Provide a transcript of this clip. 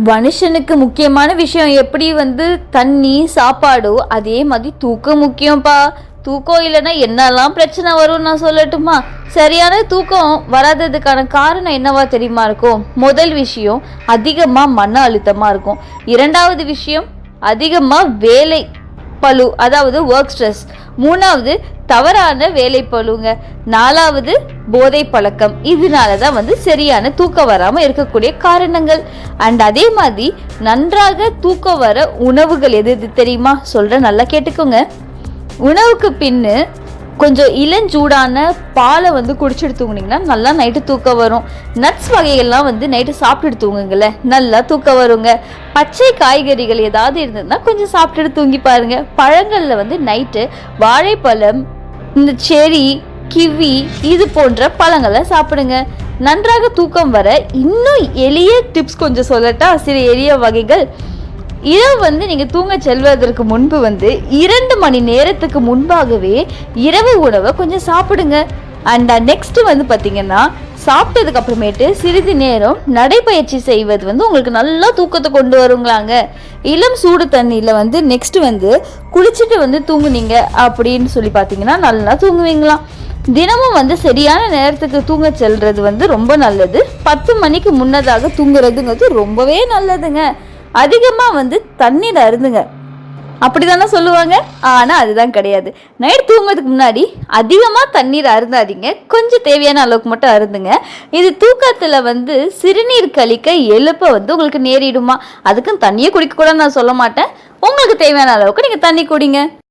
மனுஷனுக்கு முக்கியமான விஷயம் எப்படி தண்ணி சாப்பாடோ அதே மாதிரி தூக்கம் முக்கியம்ப்பா. தூக்கம் இல்லைன்னா என்னெல்லாம் பிரச்சனை வரும்னு நான் சொல்லட்டுமா? சரியான தூக்கம் வராததுக்கான காரணம் என்னவா தெரியுமா இருக்கும்? முதல் விஷயம், அதிகமாக மன அழுத்தமாக இருக்கும். இரண்டாவது விஷயம், அதிகமாக வேலை பளு, அதாவது ஒர்க் ஸ்ட்ரெஸ். மூணாவது, தவறான வேலை பளுங்க. நாலாவது, போதை பழக்கம். இதனால தான் சரியான தூக்கம் வராமல் இருக்கக்கூடிய காரணங்கள். அண்ட் அதே மாதிரி நன்றாக தூக்கம் வர உணவுகள் எது எது தெரியுமா? சொல்கிறேன், நல்லா கேட்டுக்கோங்க. உணவுக்கு பின்னு கொஞ்சம் இளஞ்சூடான பாலை குடிச்சிட்டு தூங்குனீங்கன்னா நல்லா நைட்டு தூக்கம் வரும். நட்ஸ் வகைகள்லாம் நைட்டு சாப்பிட்டுட்டு தூங்குங்களேன், நல்லா தூக்கம் வருங்க. பச்சை காய்கறிகள் ஏதாவது இருந்ததுன்னா கொஞ்சம் சாப்பிட்டுட்டு தூங்கி பாருங்க. பழங்களில் நைட்டு வாழைப்பழம், இந்த செரி, கிவி இது போன்ற பழங்களை சாப்பிடுங்க. நன்றாக தூக்கம் வர இன்னும் எளிய டிப்ஸ் கொஞ்சம் சொல்லட்டா? சில எளிய வகைகள். இரவு நீங்கள் தூங்க செல்வதற்கு முன்பு 2 மணி நேரத்துக்கு முன்பாகவே இரவு உணவை கொஞ்சம் சாப்பிடுங்க. அண்ட் நெக்ஸ்ட் பார்த்தீங்கன்னா, சாப்பிட்டதுக்கு அப்புறமேட்டு சிறிது நேரம் நடைப்பயிற்சி செய்வது உங்களுக்கு நல்லா தூக்கத்தை கொண்டு வருங்களாங்க. இளம் சூடு தண்ணியில் நெக்ஸ்ட் குளிச்சுட்டு தூங்குனீங்க அப்படின்னு சொல்லி பார்த்தீங்கன்னா நல்லா தூங்குவீங்களாம். தினமும் சரியான நேரத்துக்கு தூங்க செல்றது ரொம்ப நல்லது. 10 மணிக்கு முன்னதாக தூங்குறதுங்கிறது ரொம்பவே நல்லதுங்க. அதிகமாக தண்ணீர் அருந்துங்க, அப்படிதானே சொல்லுவாங்க. ஆனால் அதுதான் கிடையாது. நைட் தூங்குறதுக்கு முன்னாடி அதிகமாக தண்ணீர் அருந்தாதீங்க, கொஞ்சம் தேவையான அளவுக்கு மட்டும் அருந்துங்க. இது தூக்கத்தில் சிறுநீர் கழிக்க எழுப்ப உங்களுக்கு நேரிடுமா? அதுக்கும் தண்ணியே குடிக்க கூட நான் சொல்ல மாட்டேன். உங்களுக்கு தேவையான அளவுக்கு நீங்கள் தண்ணி குடிங்க.